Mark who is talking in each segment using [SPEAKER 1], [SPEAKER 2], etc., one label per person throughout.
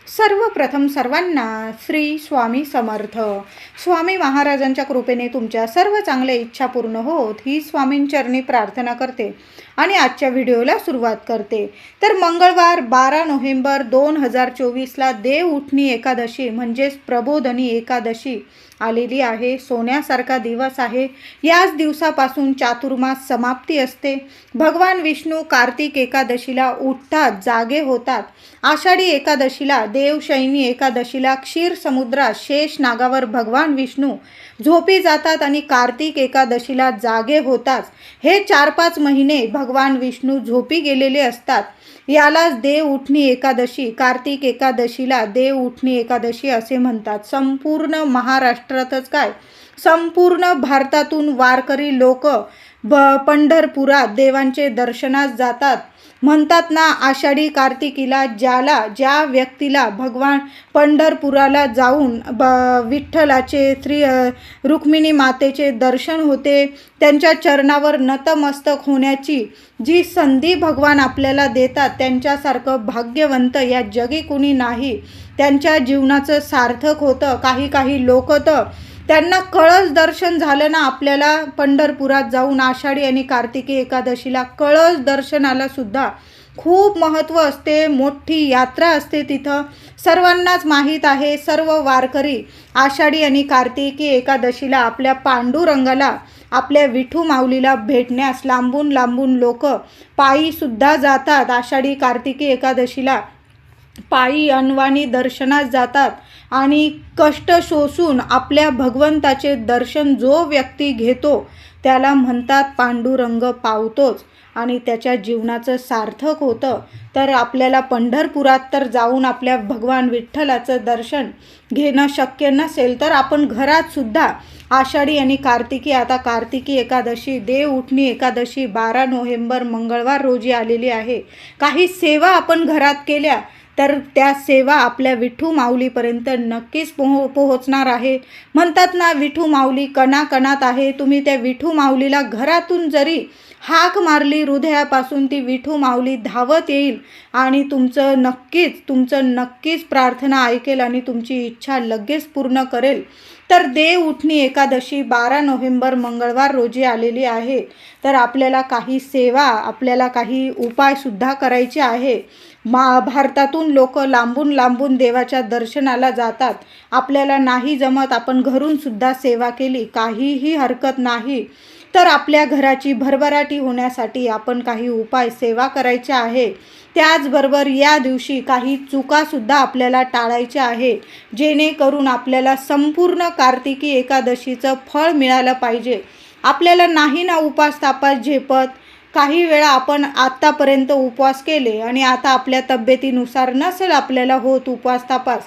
[SPEAKER 1] सर्वप्रथम सर्वांना श्री स्वामी समर्थ. स्वामी महाराजांच्या कृपेने तुमच्या सर्व चांगल्या इच्छा पूर्ण होत ही स्वामींचरणी प्रार्थना करते आणि आजच्या व्हिडिओला सुरुवात करते. तर मंगळवार 12 नोव्हेंबर 2024ला देव उठणी एकादशी म्हणजेच प्रबोधनी एकादशी आलेली आहे. सोन्यासारखा दिवस आहे. याच दिवसापासून चातुर्मास समाप्ती असते. भगवान विष्णू कार्तिक एकादशीला उठतात, जागे होतात. आषाढी एकादशीला देवशयनी एकादशीला क्षीर समुद्रात शेष नागावर भगवान विष्णू झोपी जातात आणि कार्तिक एकादशीला जागे होतात. हे 4-5 महिने भगवान विष्णू झोपी गेलेले असतात. यालाच देव उठणी एकादशी, कार्तिक एकादशीला देव उठणी एकादशी असे म्हणतात. संपूर्ण महाराष्ट्रातच काय, संपूर्ण भारतातून वारकरी लोक पंढरपुरात देवांचे दर्शनास जातात. म्हणतात ना, आषाढी कार्तिकीला ज्या व्यक्तीला भगवान पंढरपुराला जाऊन विठ्ठलाचे रुक्मिणी मातेचे दर्शन होते, त्यांच्या चरणावर नतमस्तक होण्याची जी संधी भगवान आपल्याला देतात, त्यांच्यासारखं भाग्यवंत या जगी कुणी नाही. त्यांच्या जीवनाचं सार्थक होतं. काही लोक तर त्यांना कळस दर्शन झालं ना, आपल्याला पंढरपुरात जाऊन आषाढी आणि कार्तिकी एकादशीला कळस दर्शनाला सुद्धा खूप महत्त्व असते. मोठी यात्रा असते तिथं. सर्वांनाच माहीत आहे, सर्व वारकरी आषाढी आणि कार्तिकी एकादशीला आपल्या पांडुरंगाला, आपल्या विठू माऊलीला भेटण्यास लांबून लांबून लोक पायी सुद्धा जातात. आषाढी कार्तिकी एकादशीला पायी अनवाणी दर्शनास जातात आणि कष्ट सोसून आपल्या भगवंताचे दर्शन जो व्यक्ती घेतो त्याला म्हणतात पांडुरंग पावतोच आणि त्याच्या जीवनाचं सार्थक होतं. तर आपल्याला पंढरपुरात तर जाऊन आपल्या भगवान विठ्ठलाचं दर्शन घेणं शक्य नसेल तर आपण घरात सुद्धा आषाढी आणि कार्तिकी, आता कार्तिकी एकादशी, देव उठणी एकादशी 12 नोव्हेंबर मंगळवार रोजी आलेली आहे. काही सेवा आपण घरात केल्या तर त्या सेवा आपल्या विठू माऊलीपर्यंत नक्कीच पोहोचणार आहे. म्हणतात ना, विठू माऊली कणाकणात आहे. तुम्ही त्या विठू माऊलीला घरातून जरी हाक मारली हृदयापासून, ती विठू माऊली धावत येईल आणि तुमचं नक्कीच प्रार्थना ऐकेल आणि तुमची इच्छा लगेच पूर्ण करेल. तर देव उठणी एकादशी 12 नोव्हेंबर मंगळवार रोजी आलेली आहे. तर आपल्याला काही सेवा, आपल्याला काही उपायसुद्धा करायचे आहे. भारतातून लोक लांबून लांबून देवाच्या दर्शनाला जातात. आपल्याला नाही जमत, आपण घरून सुद्धा सेवा केली, काहीही हरकत नाही. तर आपल्या घराची भरभराटी होण्यासाठी आपण काही उपाय, सेवा करायच्या आहे. त्याचबरोबर या दिवशी काही चुकासुद्धा आपल्याला टाळायच्या आहे, जेणेकरून आपल्याला संपूर्ण कार्तिकी एकादशीचं फळ मिळालं पाहिजे. आपल्याला नाही ना उपास तापास झेपत. काही वेळा आपण आत्तापर्यंत उपवास केले आणि आता आपल्या तब्येतीनुसार नसेल आपल्याला होत उपवास तापास,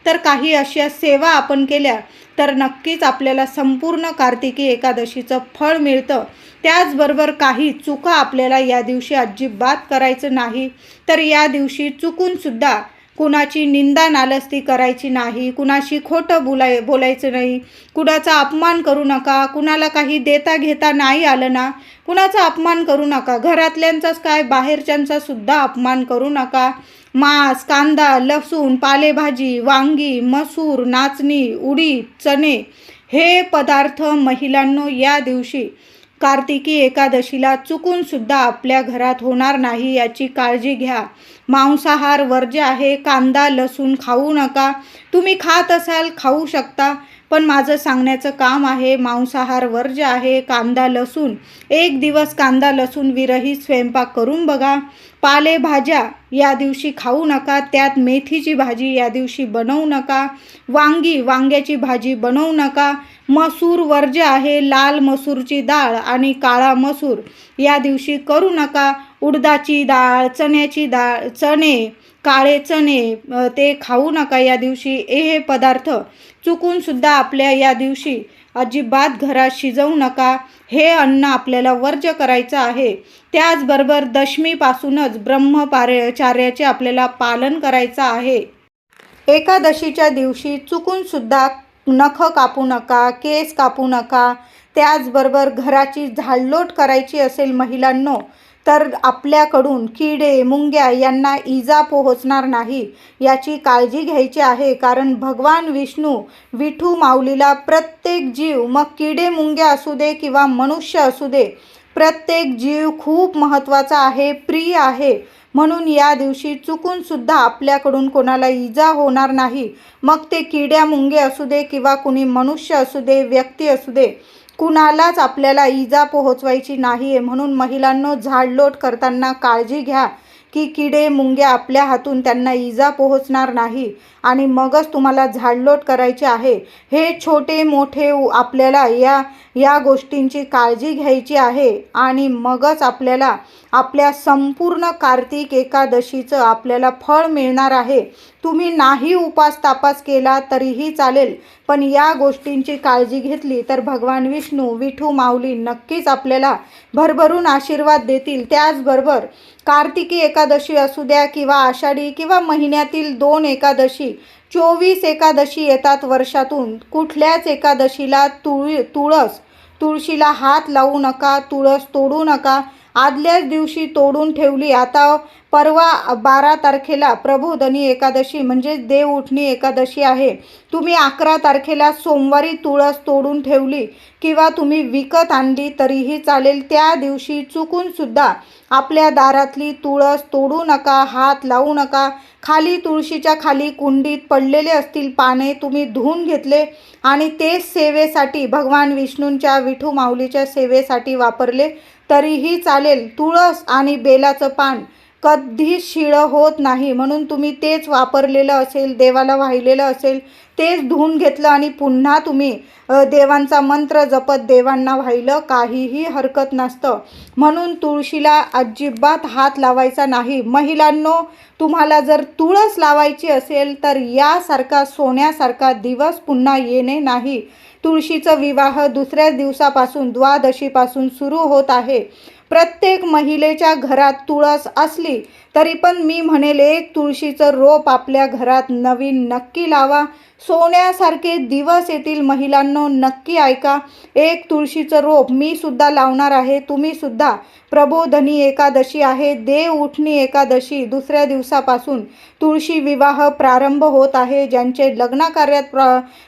[SPEAKER 1] तर काही अशा सेवा आपण केल्या तर नक्कीच आपल्याला संपूर्ण कार्तिकी एकादशीचं फळ मिळतं. त्याचबरोबर काही चुका आपल्याला या दिवशी अजिबात करायचं नाही. तर या दिवशी चुकूनसुद्धा कुणाची निंदा नालस्ती करायची नाही, कुणाशी खोटं बोलायचं नाही, कुणाचा अपमान करू नका. कुणाला काही देता घेता नाही आलं ना, कुणाचा अपमान करू नका. घरातल्यांचाच काय, बाहेरच्यांचा सुद्धा अपमान करू नका. मांस, कांदा, लसूण, पालेभाजी, वांगी, मसूर, नाचणी, उडीद, चणे हे पदार्थ महिलांनो या दिवशी कार्तिकी एकादशीला चुकूनसुद्धा आपल्या घरात होणार नाही, याची काळजी घ्या. मांसाहार वर्ज्य आहे. कांदा, लसूण खाऊ नका. तुम्ही खात असाल, खाऊ शकता, पण माझं सांगण्याचं काम आहे, मांसाहार वर्ज्य आहे. कांदा, लसूण, एक दिवस कांदा लसूण विरहित स्वयंपाक करून बघा. पालेभाज्या या दिवशी खाऊ नका. त्यात मेथीची भाजी या दिवशी बनवू नका. वांग्याची भाजी बनवू नका. मसूर वर्ज्य आहे. लाल मसूरची डाळ आणि काळा मसूर या दिवशी करू नका. उडदाची डाळ, चणे, काळे चणे ते खाऊ नका या दिवशी. हे पदार्थ चुकूनसुद्धा आपल्या या दिवशी अजिबात घरात शिजवू नका. हे अन्न आपल्याला वर्ज्य करायचं आहे. त्याचबरोबर दशमीपासूनच ब्रह्मचर्याचे आपल्याला पालन करायचं आहे. एकादशीच्या दिवशी चुकूनसुद्धा नख कापू नका, केस कापू नका. त्याचबरोबर घराची झाडलोट करायची असेल महिलांनो, तर आपल्याकडून किडे मुंग्या यांना इजा पोहोचणार नाही याची काळजी घ्यायची आहे. कारण भगवान विष्णू विठू माऊलीला प्रत्येक जीव, मग किडे मुंग्या असू दे किंवा मनुष्य असू दे, प्रत्येक जीव खूप महत्त्वाचा आहे, प्रिय आहे. म्हणून या दिवशी चुकून सुद्धा आपल्याकडून कोणाला इजा होणार नाही. मग ते किड्या मुंगे असू दे किंवा कुणी मनुष्य असू दे, व्यक्ती असू दे, कुणालाच आपल्याला इजा पोहोचवायची नाही आहे. म्हणून महिलांनो, झाडलोट करताना काळजी घ्या की किडे मुंग्या आपल्या हातून त्यांना इजा पोहोचणार नाही आणि मगच तुम्हाला झाडलोट करायची आहे. हे छोटे मोठे आपल्याला या गोष्टींची काळजी घ्यायची आहे आणि मगच आपल्याला आपल्या संपूर्ण कार्तिक एकादशीचं आपल्याला फळ मिळणार आहे. तुम्ही नाही उपास तापास केला तरीही चालेल, पण या गोष्टींची काळजी घेतली तर भगवान विष्णू विठू माऊली नक्कीच आपल्याला भरभरून आशीर्वाद देतील. त्याचबरोबर कार्तिकी एकादशी असू द्या किंवा आषाढी किंवा महिन्यातील 2 एकादशी, 24 एकादशी येतात वर्षातून. कुठल्याच एकादशीला तुळशीला हात लावू नका, तुळस तोडू नका. आदल्याच दिवशी तोडून ठेवली, आता परवा 12 तारखेला प्रबोधनी एकादशी म्हणजेच देव उठणी एकादशी आहे. तुम्ही 11 तारखेला सोमवारी तुळस तोडून ठेवली किंवा तुम्ही विकत आणली तरीही चालेल. त्या दिवशी चुकून सुद्धा आपल्या दारातली तुळस तोडू नका, हात लावू नका. खाली तुळशीच्या खाली कुंडीत पडलेले असतील पाने, तुम्ही धुवून घेतले आणि ते सेवेसाठी भगवान विष्णूंच्या विठू माऊलीच्या सेवेसाठी वापरले तरीही चालेल. तुळस आणि बेलाचं पान कधीच शिळं होत नाही. म्हणून तुम्ही तेच वापरलेलं असेल, देवाला वाहिलेलं असेल, तेच धुवून घेतलं आणि पुन्हा तुम्ही देवांचा मंत्र जपत देवांना वाहिलं, काहीही हरकत नसतं. म्हणून तुळशीला अजिबात हात लावायचा नाही. महिलांनो, तुम्हाला जर तुळस लावायची असेल तर यासारखा सोन्यासारखा दिवस पुन्हा येणे नाही. तुळशीचा विवाह दुसऱ्याच दिवसापासून, द्वादशीपासून सुरू होत आहे. प्रत्येक महिलेच्या घरात तुळस असली तरी पण मी म्हणेल एक तुळशीचं रोप आपल्या घरात नवीन नक्की लावा. सोन्यासारखे दिवस येतील. महिलांनो, नक्की ऐका. एक तुळशीचं रोप मी सुद्धा लावणार आहे. तुम्ही सुद्धा. प्रबोधनी एकादशी आहे, देव उठणी एकादशी, दुसऱ्या दिवसापासून तुळशी विवाह प्रारंभ होत आहे. ज्यांचे लग्न कार्यात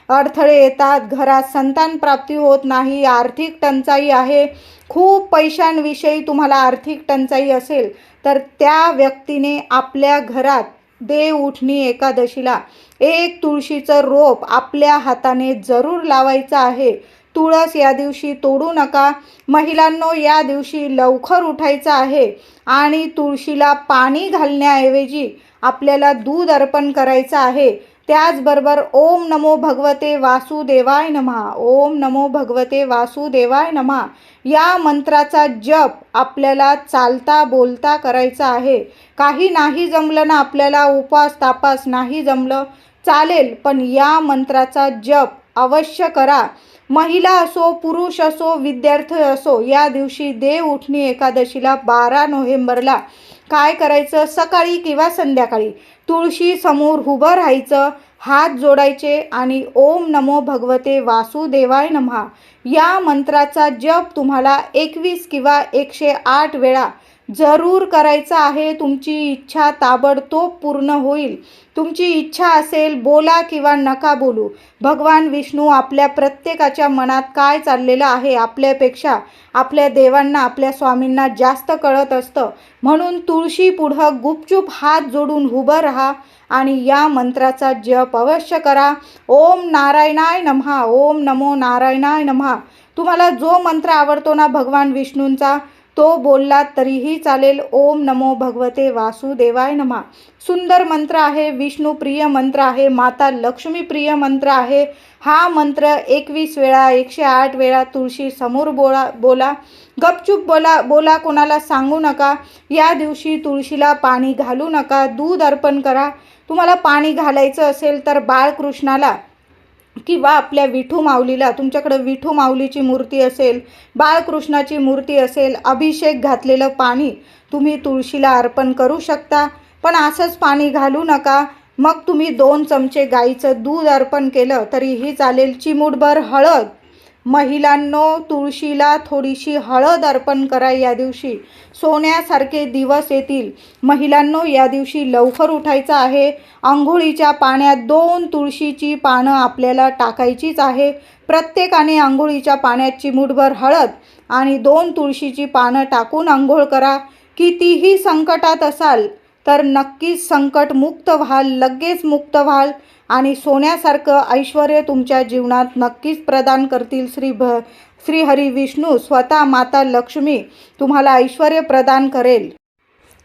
[SPEAKER 1] अडथळे येतात, घरात संतान प्राप्ती होत नाही, आर्थिक टंचाई आहे, खूप पैशांविषयी तुम्हाला आर्थिक टंचाई असेल तर त्या व्यक्तीने आपल्या घरात देव उठणी एकादशीला एक तुळशीचं रोप आपल्या हाताने जरूर लावायचं आहे. तुळस या दिवशी तोडू नका. महिलांनो, या दिवशी लवकर उठायचं आहे आणि तुळशीला पाणी घालण्याऐवजी आपल्याला दूध अर्पण करायचं आहे. त्याचबरोबर ओम नमो भगवते वासुदेवाय नमः, ओम नमो भगवते वासुदेवाय नमः या मंत्राचा जप आपल्याला चालता बोलता करायचा आहे. काही नाही जमलं ना, आपल्याला उपवास तापास नाही जमलं चालेल, पण या मंत्राचा जप अवश्य करा. महिला असो, पुरुष असो, विद्यार्थी असो, या दिवशी देव उठणी एकादशीला 12 नोव्हेंबरला काय करायचं, सकाळी किंवा संध्याकाळी तुळशी समोर उभं राहायचं, हात जोडायचे आणि ओम नमो भगवते वासुदेवाय नमः या मंत्राचा जप तुम्हाला 21 किंवा 108 वेळा जरूर करायचा आहे. तुमची इच्छा ताबडतोब पूर्ण होईल. तुमची इच्छा असेल, बोला किंवा नका बोलू, भगवान विष्णू आपल्या प्रत्येकाच्या मनात काय चाललेलं आहे आपल्यापेक्षा आपल्या देवांना, आपल्या स्वामींना जास्त कळत असतं. म्हणून तुळशी पुढं गुपचूप हात जोडून उभं राहा आणि या मंत्राचा जप अवश्य करा. ओम नारायणाय नमः, ओम नमो नारायणाय नमः. तुम्हाला जो मंत्र आवडतो ना भगवान विष्णूंचा, तो बोललात तरीही चालेल. ओम नमो भगवते वासुदेवाय नमः सुंदर मंत्र आहे, विष्णुप्रिय मंत्र आहे, माता लक्ष्मी प्रिय मंत्र आहे. हा मंत्र 21 वेळा 108 वेळा तुळशी समोर बोला. गपचूप बोला, कोणाला सांगू नका. या दिवशी तुळशीला पाणी घालू नका, दूध अर्पण करा. तुम्हाला पाणी घालायचं असेल तर बाळकृष्णाला किंवा आपल्या विठू माऊलीला, तुमच्याकडे विठू माऊलीची मूर्ती असेल, बाळकृष्णाची मूर्ती असेल, अभिषेक घातलेलं पाणी तुम्ही तुळशीला अर्पण करू शकता. पण असंच पाणी घालू नका. मग तुम्ही 2 चमचे गाईचं दूध अर्पण केलं तरीही चालेल. चिमूटभर हळद, महिलांनो, तुळशीला थोडीशी हळद अर्पण करा. या दिवशी सोन्यासारखे दिवस येतील. महिलांनो, या दिवशी लवकर उठायचं आहे. अंघोळीच्या पाण्यात 2 तुळशीची पानं आपल्याला टाकायचीच आहे. प्रत्येकाने अंघोळीच्या पाण्यात चिमूटभर हळद आणि 2 तुळशीची पानं टाकून अंघोळ करा. कितीही संकटात असाल तर नक्कीच संकटमुक्त व्हाल, लगेच मुक्त व्हाल आणि सोन्यासारखं ऐश्वर्य तुमच्या जीवनात नक्कीच प्रदान करतील. श्री हरी विष्णू स्वतः माता लक्ष्मी तुम्हाला ऐश्वर्य प्रदान करेल.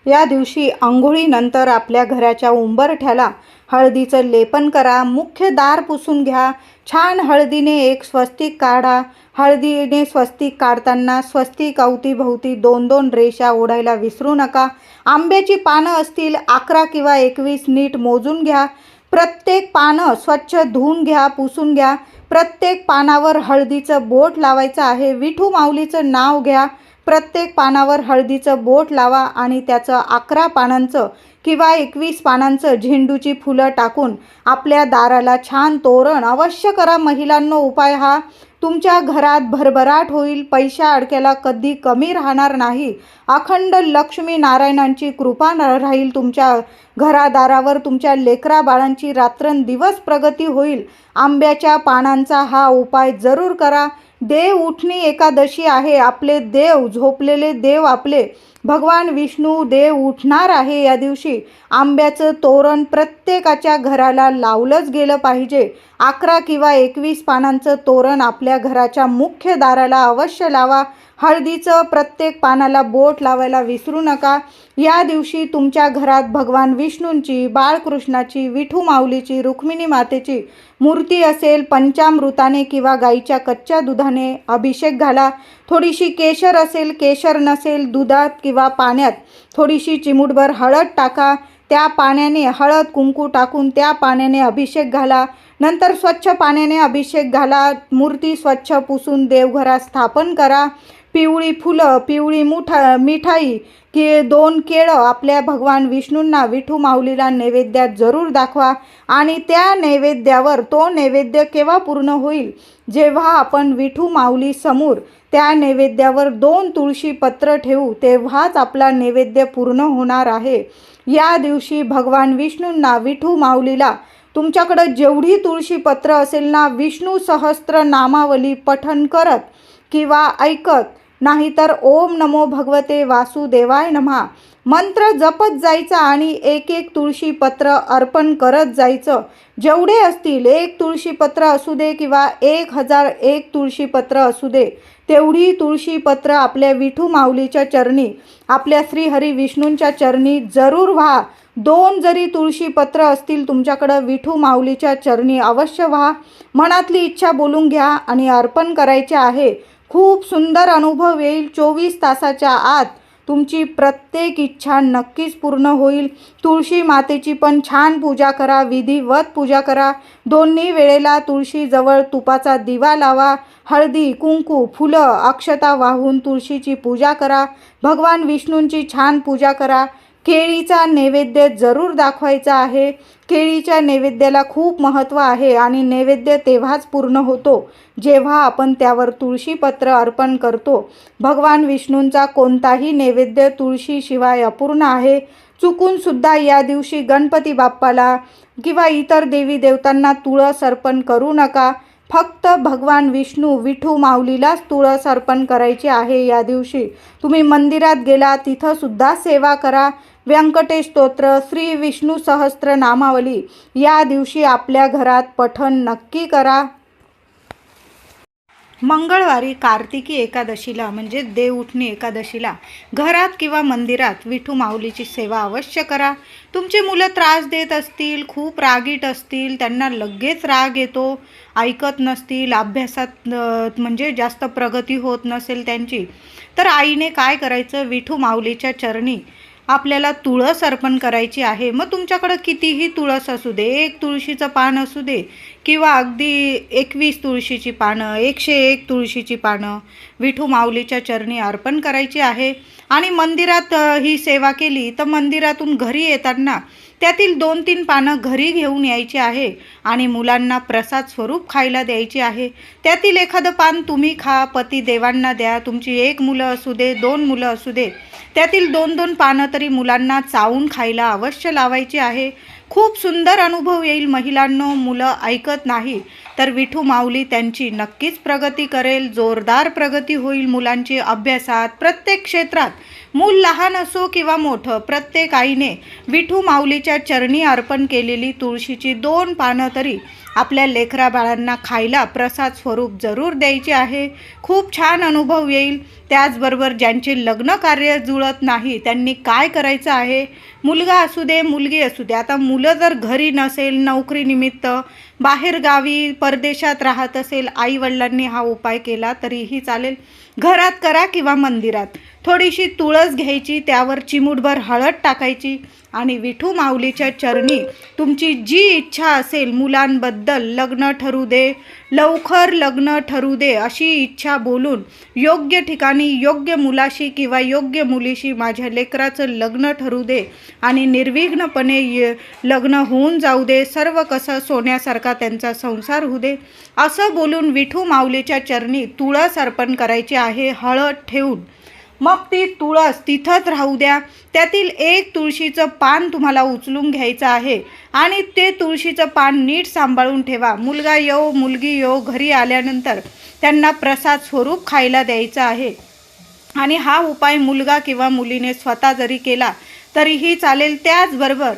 [SPEAKER 1] या दिवशी अंघोळीनंतर आपल्या घराच्या उंबरठ्याला हळदीचं लेपन करा. मुख्य दार पुसून घ्या. छान हळदीने एक स्वस्तिक काढा. हळदीने स्वस्तिक काढताना स्वस्तिक अवतीभोवती 2-2 रेषा ओढायला विसरू नका. आंब्याची पानं असतील 11 किंवा 21 नीट मोजून घ्या. प्रत्येक पानं स्वच्छ धुवून घ्या, पुसून घ्या. प्रत्येक पानावर हळदीचं बोट लावायचं आहे. विठू माऊलीचं नाव घ्या. प्रत्येक पानावर हळदीचं बोट लावा आणि त्याचं 11 पानांचं किंवा 21 पानांचं झेंडूची फुलं टाकून आपल्या दाराला छान तोरण अवश्य करा. महिलांनो, उपाय हा तुमच्या घरात भरभराट होईल. पैशा अडक्याला कधी कमी राहणार नाही. अखंड लक्ष्मी नारायणांची कृपा राहील तुमच्या घरादारावर. तुमच्या लेकरा बाळांची रात्रंदिवस प्रगती होईल. आंब्याच्या पानांचा हा उपाय जरूर करा. देव उठणी एकादशी आहे. आपले देव, झोपलेले देव आपले भगवान विष्णू देव उठणार आहे. या दिवशी आंब्याचं तोरण प्रत्येकाच्या घराला लावलंच गेलं पाहिजे. 11 किंवा 21 पानांचं तोरण आपल्या घराच्या मुख्य दाराला अवश्य लावा. हळदीचं प्रत्येक पानाला बोट लावायला विसरू नका. या दिवशी तुमच्या घरात भगवान विष्णूंची, बाळकृष्णाची, विठू माऊलीची, रुक्मिणी मातेची मूर्ती असेल, पंचामृताने किंवा गाईच्या कच्च्या दुधाने अभिषेक घाला. थोडीशी केशर असेल, केशर नसेल, दुधात किंवा पाण्यात थोडीशी चिमूटभर हळद टाका. त्या पाण्याने हळद कुंकू टाकून त्या पाण्याने अभिषेक घाला. नंतर स्वच्छ पाण्याने अभिषेक घाला. मूर्ती स्वच्छ पुसून देवघरात स्थापन करा. पिवळी फुलं, पिवळी मिठाई की 2 केळं आपल्या भगवान विष्णूंना, विठू माऊलीला नैवेद्यात जरूर दाखवा. आणि त्या नैवेद्यावर तो नैवेद्य केव्हा पूर्ण होईल, जेव्हा आपण विठू माऊली समोर त्या नैवेद्यावर 2 तुळशी पत्र ठेवू, तेव्हाच आपला नैवेद्य पूर्ण होणार आहे. या दिवशी भगवान विष्णूंना, विठू माऊलीला तुमच्याकडं जेवढी तुळशी पत्र असेल ना, विष्णू सहस्त्र नामावली पठण करत किंवा ऐकत, नाहीतर ओम नमो भगवते वासुदेवाय नमः मंत्र जपत जायचा आणि 1-1 तुळशी पत्र अर्पण करत जायचं. जेवढे असतील, 1 तुळशी पत्र असू दे किंवा 1001 तुळशी पत्र असू दे, तेवढी तुळशी पत्र आपल्या विठू माऊलीच्या चरणी, आपल्या श्री हरी विष्णूंच्या चरणी जरूर व्हा. 2 जरी तुळशी पत्र असतील तुमच्याकडं, विठू माऊलीच्या चरणी अवश्य व्हा. मनातली इच्छा बोलून घ्या आणि अर्पण करायचे आहे. खूप सुंदर अनुभव येईल. 24 तासाच्या आत तुमची प्रत्येक इच्छा नक्कीच पूर्ण होईल. तुळशी मातेची पण छान पूजा करा, विधिवत पूजा करा. दोन्ही वेळेला तुळशीजवळ तुपाचा दिवा लावा. हळदी, कुंकू, फुलं, अक्षता वाहून तुळशीची पूजा करा. भगवान विष्णूंची छान पूजा करा. केळीचा नैवेद्य जरूर दाखवायचा आहे. केळीच्या नैवेद्याला खूप महत्त्व आहे आणि नैवेद्य तेव्हाच पूर्ण होतो जेव्हा आपण त्यावर तुळशीपत्र अर्पण करतो. भगवान विष्णूंचा कोणताही नैवेद्य तुळशीशिवाय अपूर्ण आहे. चुकूनसुद्धा या दिवशी गणपती बाप्पाला किंवा इतर देवी देवतांना तुळस अर्पण करू नका. फक्त भगवान विष्णू, विठू माऊलीलाच तुळस अर्पण करायची आहे. या दिवशी तुम्ही मंदिरात गेला तिथंसुद्धा सेवा करा. व्यंकटेश स्तोत्र, श्री विष्णू सहस्त्र नामावली या दिवशी आपल्या घरात पठण नक्की करा. मंगळवारी कार्तिकी एकादशीला म्हणजे देवउठणी एकादशीला घरात किंवा मंदिरात विठू माऊलीची सेवा अवश्य करा. तुमची मुलं त्रास देत असतील, खूप रागीट असतील, त्यांना लगेच राग येतो, ऐकत नसतील, अभ्यासात म्हणजे जास्त प्रगती होत नसेल त्यांची, तर आईने काय करायचं, विठू माऊलीच्या चरणी आपल्याला तुळस अर्पण करायची आहे. मग तुमच्याकडं कितीही तुळस असू दे, 1 तुळशीचं पान असू दे किंवा अगदी 21 तुळशीची पानं, 101 तुळशीची पानं विठू माऊलीच्या चरणी अर्पण करायची आहे. आणि मंदिरात ही सेवा केली तर मंदिरातून घरी येताना त्यातील 2-3 पानं घरी घेऊन यायची आहे आणि मुलांना प्रसाद स्वरूप खायला द्यायची आहे. त्यातील एखादं पान तुम्ही खा, पती देवांना द्या. तुमची 1 मुलं असू दे, 2 मुलं असू दे, त्यातील 2-2 पानं तरी मुलांना चावून खायला अवश्य लावायची आहे. खूप सुंदर अनुभव येईल महिलांनो. मुलं ऐकत नाही तर विठू माऊली त्यांची नक्कीच प्रगती करेल. जोरदार प्रगती होईल मुलांची अभ्यासात, प्रत्येक क्षेत्रात. मूल लहान असो किंवा मोठं, प्रत्येक आईने विठू माऊलीच्या चरणी अर्पण केलेली तुळशीची 2 पानं तरी आपल्या लेकरा बाळांना खायला प्रसाद स्वरूप जरूर द्यायचे आहे. खूप छान अनुभव येईल. त्याचबरोबर ज्यांचे लग्न कार्य जुळत नाही त्यांनी काय करायचं आहे, मुलगा असू दे मुलगी असू दे. आता मुलं जर घरी नसेल, नोकरीनिमित्त बाहेरगावी परदेशात राहत असेल, आईवडिलांनी हा उपाय केला तरीही चालेल. घरात करा किंवा मंदिरात. थोडीशी तुळस घ्यायची, त्यावर चिमूटभर हळद टाकायची आणि विठू माऊलीच्या चरणी तुमची जी इच्छा असेल, मुलांबद्दल लग्न ठरू दे, लवकर लग्न ठरू दे अशी इच्छा बोलून योग्य ठिकाणी योग्य मुलाशी किंवा योग्य मुलीशी माझ्या लेकराचं लग्न ठरू दे आणि निर्विघ्नपणे लग्न होऊन जाऊ दे, सर्व कसं सोन्यासारखा त्यांचा संसार होऊ दे, असं बोलून विठू माऊलीच्या चरणी तुळस अर्पण करायची आहे हळद ठेवून. मग ती तुळस तिथंच राहू द्या. त्यातील 1 तुळशीचं पान तुम्हाला उचलून घ्यायचं आहे आणि ते तुळशीचं पान नीट सांभाळून ठेवा. मुलगा येऊ मुलगी येऊ, घरी आल्यानंतर त्यांना प्रसाद स्वरूप खायला द्यायचं आहे. आणि हा उपाय मुलगा किंवा मुलीने स्वतः जरी केला तरीही चालेल. त्याचबरोबर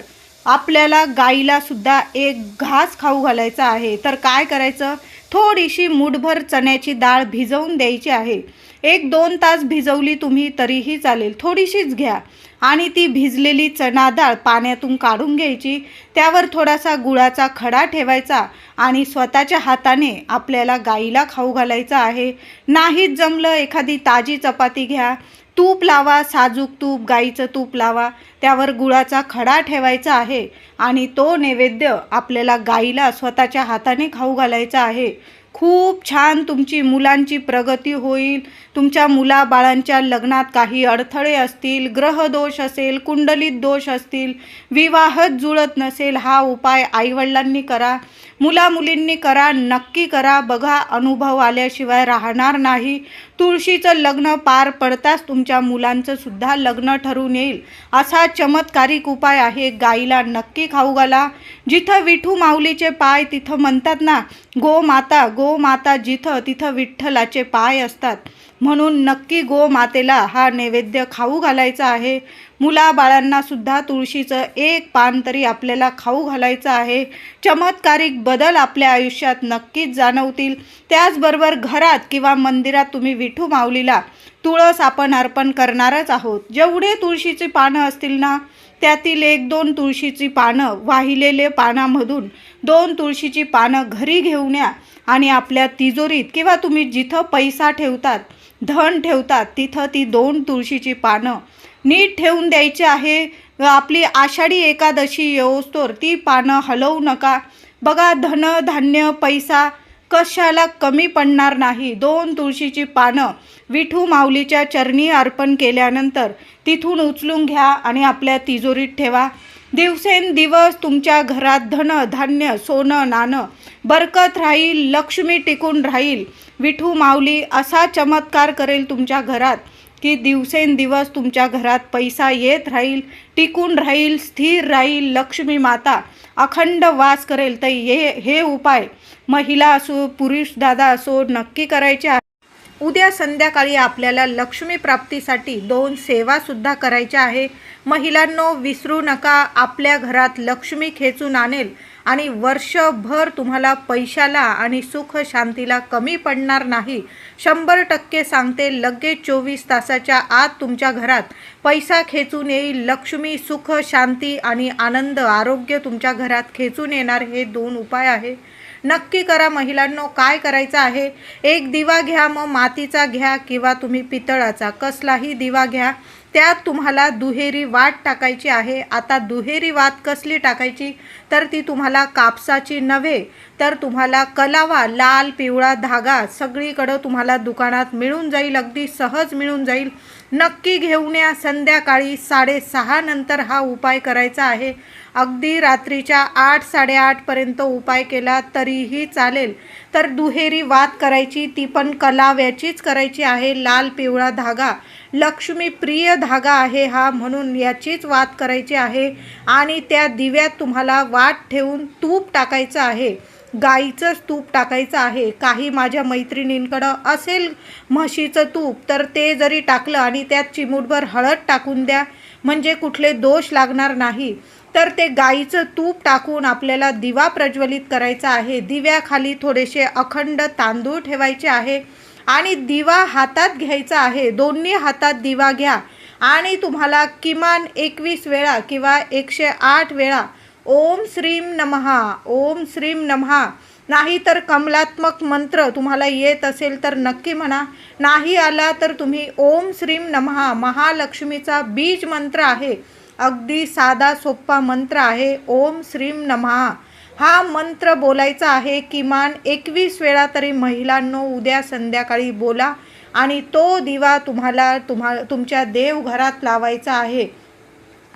[SPEAKER 1] आपल्याला गाईला सुद्धा 1 घास खाऊ घालायचा आहे. तर काय करायचं, थोडीशी मूठभर चण्याची डाळ भिजवून द्यायची आहे. 1-2 तास भिजवली तुम्ही तरीही चालेल, थोडीशीच घ्या. आणि ती भिजलेली चणा डाळ पाण्यातून काढून घ्यायची. त्यावर थोडासा गुळाचा खडा ठेवायचा आणि स्वतःच्या हाताने आपल्याला गाईला खाऊ घालायचं आहे. नाहीच जमलं, एखादी ताजी चपाती घ्या, तूप लावा, साजूक तूप, गाईचं तूप लावा, त्यावर गुळाचा खडा ठेवायचा आहे आणि तो नैवेद्य आपल्याला गाईला स्वतःच्या हाताने खाऊ घालायचा आहे. खूप छान तुमची मुलांची प्रगती होईल. तुमच्या मुलाबाळांच्या लग्नात काही अडथळे असतील, ग्रहदोष असेल, कुंडलीत दोष असतील, विवाहच जुळत नसेल, हा उपाय आईवडिलांनी करा, मुलामुलींनी करा, नक्की करा. बघा, अनुभव आल्याशिवाय राहणार नाही. तुळशीचं लग्न पार पडताच तुमच्या मुलांचं सुद्धा लग्न ठरून येईल. असा चमत्कारिक उपाय आहे. गाईला नक्की खाऊ घाला. जिथं विठू माऊलीचे पाय तिथं म्हणतात ना, गोमाता गोमाता, जिथं तिथं विठ्ठलाचे पाय असतात. म्हणून नक्की गोमातेला हा नैवेद्य खाऊ घालायचा आहे. मुलाबाळांना सुद्धा तुळशीचं 1 पान तरी आपल्याला खाऊ घालायचं आहे. चमत्कारिक बदल आपल्या आयुष्यात नक्कीच जाणवतील. त्याचबरोबर घरात किंवा मंदिरात तुम्ही विठू माऊलीला तुळस आपण अर्पण करणारच आहोत. जेवढे तुळशीची पानं असतील ना, त्यातील 1-2 तुळशीची पानं, वाहिलेले पानामधून 2 तुळशीची पानं घरी घेऊन या आणि आपल्या तिजोरीत किंवा तुम्ही जिथं पैसा ठेवतात, धन ठेवतात, तिथं ती 2 तुळशीची पानं नीट ठेवून द्यायची आहे. आपली आषाढी एकादशी येऊस्तोवर ती पानं हलवू नका. बघा, धन धान्य पैसा कशाला कमी पडणार नाही. 2 तुळशीची पानं विठू माऊलीच्या चरणी अर्पण केल्यानंतर तिथून उचलून घ्या आणि आपल्या तिजोरीत ठेवा. दिवसेंदिवस तुमच्या घरात धन धान्य सोनं नाणं बरकत राहील, लक्ष्मी टिकून राहील. विठू माऊली असा चमत्कार करेल तुमच्या घरात की दिवसेंदिवस तुमच्या घरात पैसा येत राहील, टिकून राहील, स्थिर राहील. लक्ष्मी माता अखंड वास करेल. तर हे उपाय महिला असो पुरुष दादा असो नक्की करायचे आहे. उद्या संध्याकाळी आपल्याला लक्ष्मी प्राप्तीसाठी 2 सेवासुद्धा करायच्या आहे. महिलांनो, विसरू नका. आपल्या घरात लक्ष्मी खेचून आणेल आणि वर्षभर तुम्हाला पैशाला आणि सुख शांतीला कमी पडणार नाही. 100% सांगते. लगेच 24 तासाच्या आत तुमच्या घरात पैसा खेचून येईल. लक्ष्मी, सुख, शांती आणि आनंद, आरोग्य तुमच्या घरात खेचून येणार. हे 2 उपाय आहे. नक्की करा महिलांनो. काय करायचं आहे, 1 दिवा घ्या, मग मातीचा घ्या किंवा तुम्ही पितळाचा कसलाही दिवा घ्या. त्यात तुम्हाला दुहेरी वात टाकायची आहे. आता दुहेरी वात कसली टाकायची, तर ती तुम्हाला कापसाची नव्हे तर तुम्हाला कलावा, लाल पिवळा धागा सगळीकडं तुम्हाला दुकानात मिळून जाईल, अगदी सहज मिळून जाईल. नक्की घेऊन या. संध्याकाळी 6:30 नंतर हा उपाय करायचा आहे. अगदी रात्रीच्या 8-8:30 पर्यंत उपाय केला तरीही चालेल. तर दुहेरी वात करायची, ती पण कलाव्याचीच करायची आहे. लाल पिवळा धागा लक्ष्मी प्रिय धागा आहे हा, म्हणून याचीच वात करायची आहे. आणि त्या दिव्यात तुम्हाला वात ठेवून तूप टाकायचं आहे. गाईचंच तूप टाकायचं आहे. काही माझ्या मैत्रिणींकडं असेल म्हशीचं तूप तर ते जरी टाकलं आणि त्यात चिमूटभर हळद टाकून द्या, म्हणजे कुठले दोष लागणार नाही. तर ते गाईचं तूप टाकून आपल्याला दिवा प्रज्वलित करायचा आहे. दिव्याखाली थोडेसे अखंड तांदूळ ठेवायचे आहे आणि दिवा हातात घ्यायचा आहे. दोन्ही हातात दिवा घ्या आणि तुम्हाला किमान 21 वेळा किंवा 108 वेळा ओम श्रीम नमः, ओम श्रीम नमः, नाही तर कमलात्मक मंत्र तुम्हाला येत असेल तर नक्की म्हणा. नाही आला तर तुम्ही ओम श्रीम नमः, महालक्ष्मीचा बीज मंत्र आहे. अगदी साधा सोपा मंत्र आहे ओम श्रीम नमः. हा मंत्र बोलायचा आहे किमान 21 वेळा तरी महिलांनो उद्या संध्याकाळी बोला आणि तो दिवा तुमच्या देवघरात लावायचा आहे.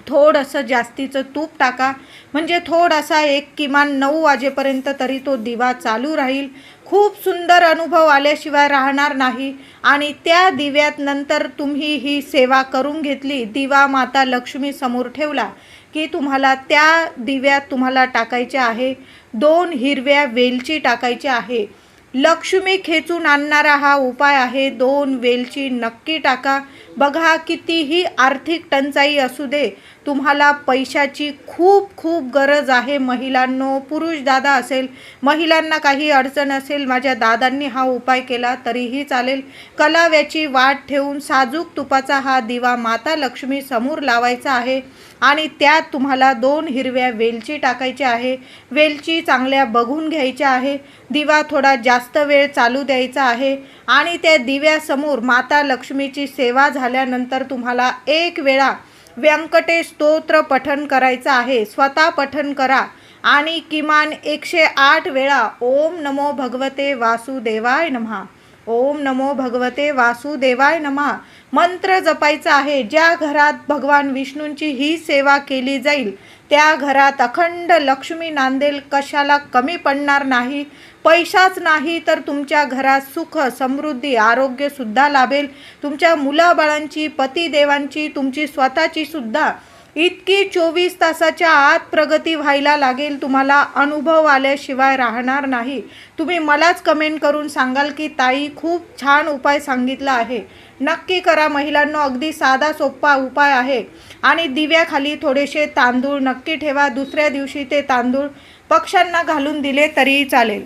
[SPEAKER 1] थोडंसं जास्तीचं तूप टाका, म्हणजे थोडासा किमान 9 वाजेपर्यंत तरी तो दिवा चालू राहील. खूप सुंदर अनुभव आल्याशिवाय राहणार नाही. आणि त्या दिव्यात नंतर तुम्ही ही सेवा करून घेतली, दिवा माता लक्ष्मी समोर ठेवला की तुम्हाला त्या दिव्यात टाकायचे आहे 2 हिरव्या वेलची टाकायची आहे. लक्ष्मी खेचून आणणारा हा उपाय आहे. 2 वेलची नक्की टाका. बघा, कितीही आर्थिक टंचाई असू दे, तुम्हाला पैशाची खूप खूप गरज आहे महिलांनो. पुरुष दादा असेल, महिलांना काही अडचण असेल, माझ्या दादांनी हा उपाय केला तरीही चालेल. कलाव्याची वाट ठेवून साजूक तुपाचा हा दिवा माता लक्ष्मी समोर लावायचा आहे आणि त्यात तुम्हाला 2 हिरव्या वेलची टाकायची आहे. वेलची चांगल्या बघून घ्यायच्या आहे. दिवा थोडा जास्त वेळ चालू द्यायचा आहे आणि त्या दिव्यासमोर माता लक्ष्मीची सेवा झाल्यानंतर तुम्हाला 1 वेळा व्यंकटेश स्तोत्र पठण करायचं आहे. स्वतः पठण करा आणि किमान 108 वेळा ओम नमो भगवते वासुदेवाय नमः, ओम नमो भगवते वासुदेवाय नमः मंत्र जपायचा आहे. ज्या घरात भगवान विष्णूंची ही सेवा केली जाईल त्या घरात अखंड लक्ष्मी नांदेल. कशाला कमी पडणार नाही. पैसाच नाही तर तुमच्या घरात सुख, समृद्धी, आरोग्यसुद्धा लाभेल. तुमच्या मुलाबाळांची, पतिदेवांची, तुमची स्वतःची सुद्धा इतकी 24 तासाच्या आत प्रगती व्हायला लागेल. तुम्हाला अनुभव आल्याशिवाय राहणार नाही. तुम्ही मलाच कमेंट करून सांगाल की ताई खूप छान उपाय सांगितला आहे. नक्की करा महिलांनो. अगदी साधा सोपा उपाय आहे. आणि दिव्याखाली थोडेसे तांदूळ नक्की ठेवा. दुसऱ्या दिवशी ते तांदूळ पक्ष्यांना घालून दिले तरीही चालेल.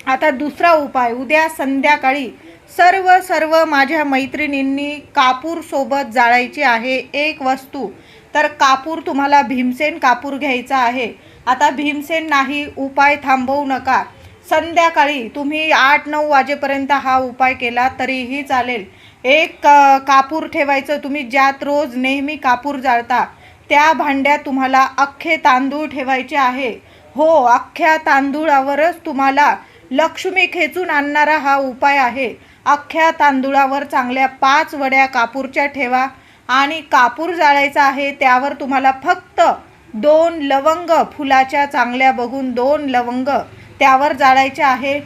[SPEAKER 1] आता दुसरा उपाय, उद्या संध्याकाळी सर्व माझ्या मैत्रिणींनी कापूर सोबत जाळायची आहे एक वस्तू. तर कापूर तुम्हाला भीमसेन कापूर घ्यायचा आहे. आता भीमसेन नाही, उपाय थांबवू नका. संध्याकाळी तुम्ही 8-9 वाजेपर्यंत हा उपाय केला तरीही चालेल. एक कापूर ठेवायचं तुम्ही ज्यात रोज नेहमी कापूर जाळता त्या भांड्यात तुम्हाला अख्खे तांदूळ ठेवायचे आहे. हो, अख्ख्या तांदूळावरच तुम्हाला लक्ष्मी खेचून आणणारा हा उपाय आहे. अख्ख्या तांदूळावर चांगल्या 5 वड्या कापूरच्या ठेवा आणि कापूर जाळायचा आहे. त्यावर तुम्हाला फक्त 2 लवंग, फुलाच्या चांगल्या बघून 2 लवंग त्यावर जाळायचे आहे.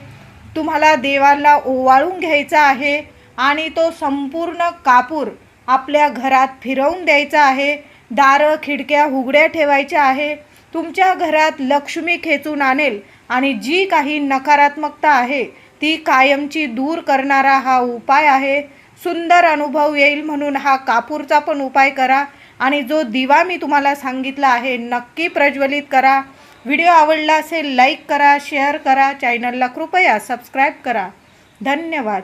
[SPEAKER 1] तुम्हाला देवाला ओवाळून घ्यायचा आहे आणि तो संपूर्ण कापूर आपल्या घरात फिरवून द्यायचा आहे. दारं खिडक्या उघड्या ठेवायच्या आहे. तुमच्या घरात लक्ष्मी खेचून आणेल आणि जी काही नकारात्मकता आहे ती कायमची दूर करणारा हा उपाय आहे. सुंदर अनुभव येईल म्हणून हा कापूरचा पण उपाय करा आणि जो दिवा मी तुम्हाला सांगितला आहे नक्की प्रज्वलित करा. व्हिडिओ आवडला असेल लाईक करा, शेअर करा, चॅनलला कृपया सबस्क्राईब करा. धन्यवाद.